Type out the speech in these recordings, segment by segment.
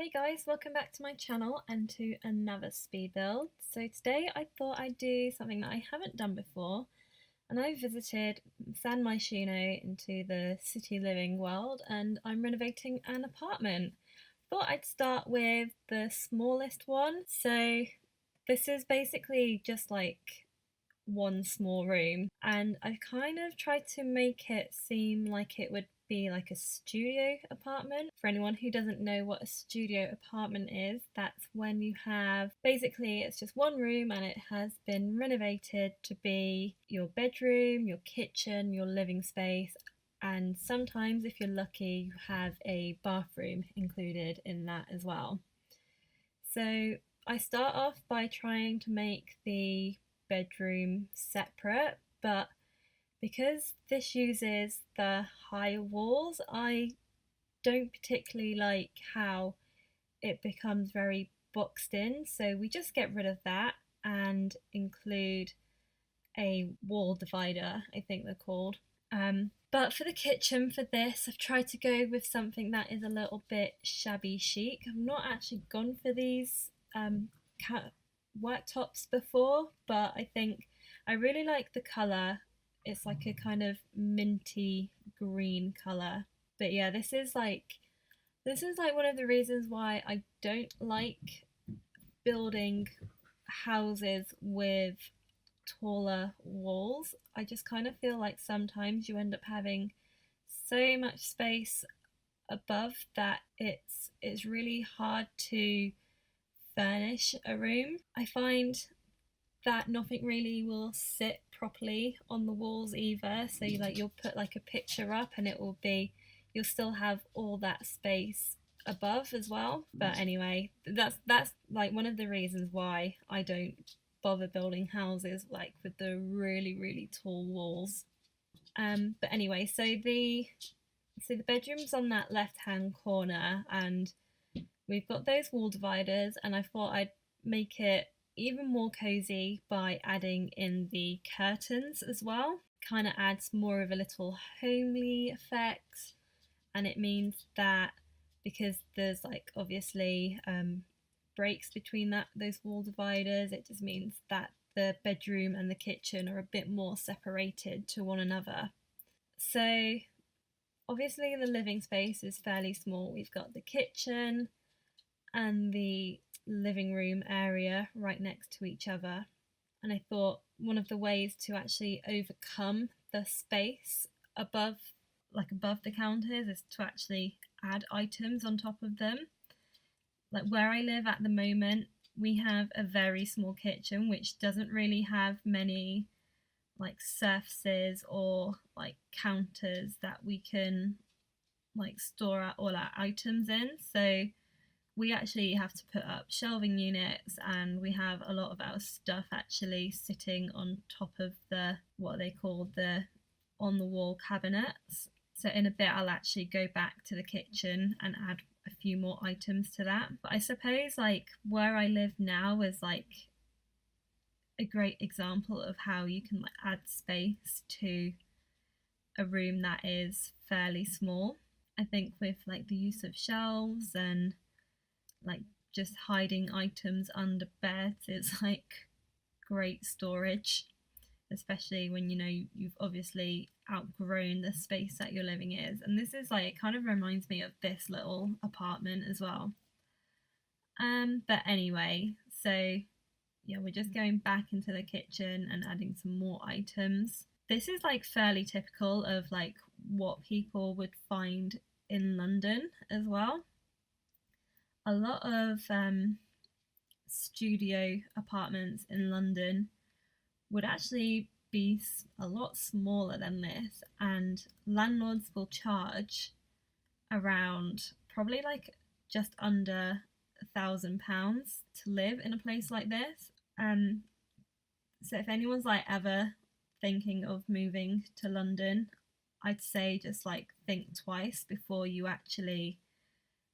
Hey guys, welcome back to my channel and to another speed build. So today I thought I'd do something that I haven't done before, and I visited San Myshuno into the city living world, and I'm renovating an apartment. Thought I'd start with the smallest one. So this is basically just like one small room, and I've kind of tried to make it seem like it would be like a studio apartment. For anyone who doesn't know what a studio apartment is, that's when you have basically it's just one room and it has been renovated to be your bedroom, your kitchen, your living space, and sometimes if you're lucky you have a bathroom included in that as well. So I start off by trying to make the bedroom separate, but because this uses the high walls, I don't particularly like how it becomes very boxed in. So we just get rid of that and include a wall divider, I think they're called. But for the kitchen for this, I've tried to go with something that is a little bit shabby chic. I've not actually gone for these worktops before, but I think I really like the colour. It's like a kind of minty green colour. But yeah, this is like one of the reasons why I don't like building houses with taller walls. I just kind of feel like sometimes you end up having so much space above that it's really hard to furnish a room. I find that nothing really will sit properly on the walls either. So you'll put like a picture up and it will be you'll still have all that space above as well. But anyway, that's like one of the reasons why I don't bother building houses like with the really tall walls. But anyway, so the bedroom's on that left hand corner, and we've got those wall dividers, and I thought I'd make it even more cozy by adding in the curtains as well. Kind of adds more of a little homely effect, and it means that because there's like obviously breaks between those wall dividers, it just means that the bedroom and the kitchen are a bit more separated to one another. So obviously the living space is fairly small. We've got the kitchen and the living room area right next to each other, and I thought one of the ways to actually overcome the space above the counters is to actually add items on top of them. Like where I live at the moment, we have a very small kitchen which doesn't really have many like surfaces or like counters that we can like store all our items in. So we actually have to put up shelving units, and we have a lot of our stuff actually sitting on top of the what they call the on the wall cabinets. So in a bit I'll actually go back to the kitchen and add a few more items to that. But I suppose like where I live now is like a great example of how you can like add space to a room that is fairly small. I think with like the use of shelves and like just hiding items under beds is like great storage, especially when you know you've obviously outgrown the space that you're living in. And this is like, it kind of reminds me of this little apartment as well. But anyway, so yeah, we're just going back into the kitchen and adding some more items. This is like fairly typical of like what people would find in London as well. A lot of studio apartments in London would actually be a lot smaller than this, and landlords will charge around probably like just under £1,000 to live in a place like this. So if anyone's like ever thinking of moving to London, I'd say just like think twice before you actually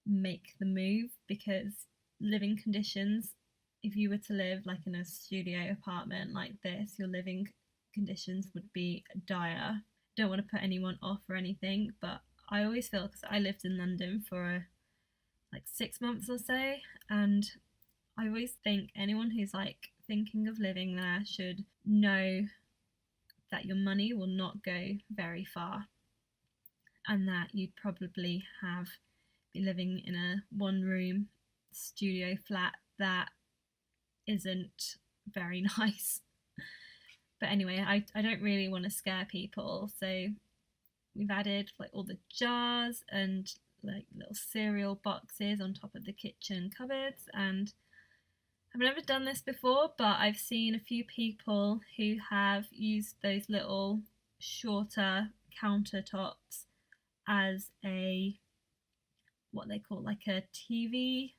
make the move, because living conditions, if you were to live like in a studio apartment like this, your living conditions would be dire. Don't want to put anyone off or anything, but I always feel, because I lived in London for like 6 months or so, and I always think anyone who's like thinking of living there should know that your money will not go very far, and that you'd probably be living in a one room studio flat that isn't very nice. But anyway, I don't really want to scare people, so we've added like all the jars and like little cereal boxes on top of the kitchen cupboards. And I've never done this before, but I've seen a few people who have used those little shorter countertops as what they call like a TV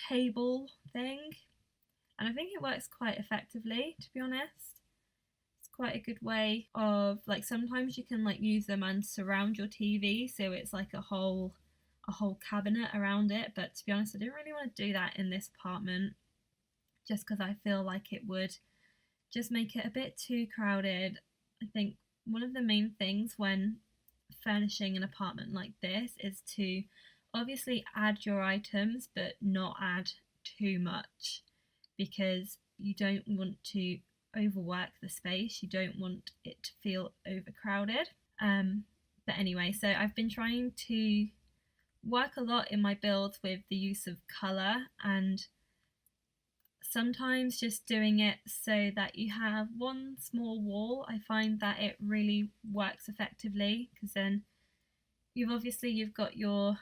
table thing, and I think it works quite effectively, to be honest. It's quite a good way of, like, sometimes you can like use them and surround your TV, so it's like a whole cabinet around it. But to be honest, I didn't really want to do that in this apartment, just because I feel like it would just make it a bit too crowded. I think one of the main things when furnishing an apartment like this is to obviously add your items, but not add too much, because you don't want to overwork the space. You don't want it to feel overcrowded. But anyway, so I've been trying to work a lot in my builds with the use of colour, and sometimes just doing it so that you have one small wall. I find that it really works effectively, because then you've got your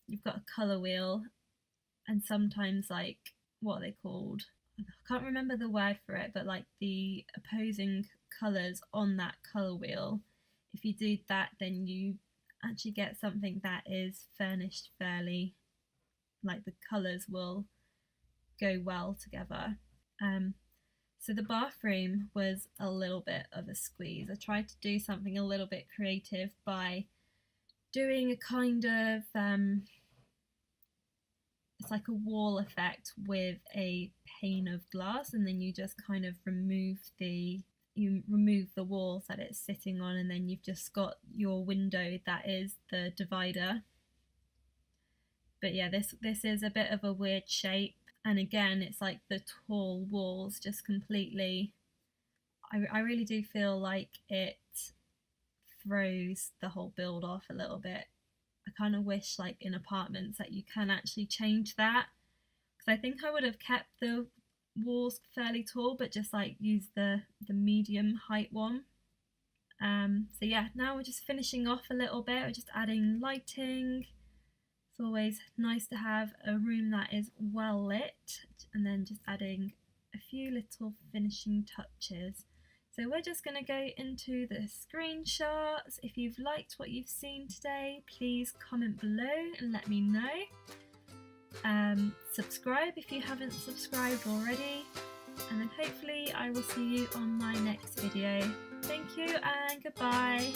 you've got a colour wheel, and sometimes like, what are they called? I can't remember the word for it, but like the opposing colours on that colour wheel, if you do that, then you actually get something that is furnished fairly, like the colours will go well together. So the bathroom was a little bit of a squeeze. I tried to do something a little bit creative by doing a kind of it's like a wall effect with a pane of glass, and then you just kind of remove the walls that it's sitting on, and then you've just got your window that is the divider. But yeah, this is a bit of a weird shape, and again, it's like the tall walls just completely, I really do feel like it throws the whole build off a little bit. I kind of wish, like in apartments, that you can actually change that, because I think I would have kept the walls fairly tall, but just like use the medium height one. So yeah, now we're just finishing off a little bit. We're just adding lighting. It's always nice to have a room that is well lit, and then just adding a few little finishing touches. So we're just going to go into the screenshots. If you've liked what you've seen today, please comment below and let me know. Subscribe if you haven't subscribed already, and then hopefully I will see you on my next video. Thank you and goodbye.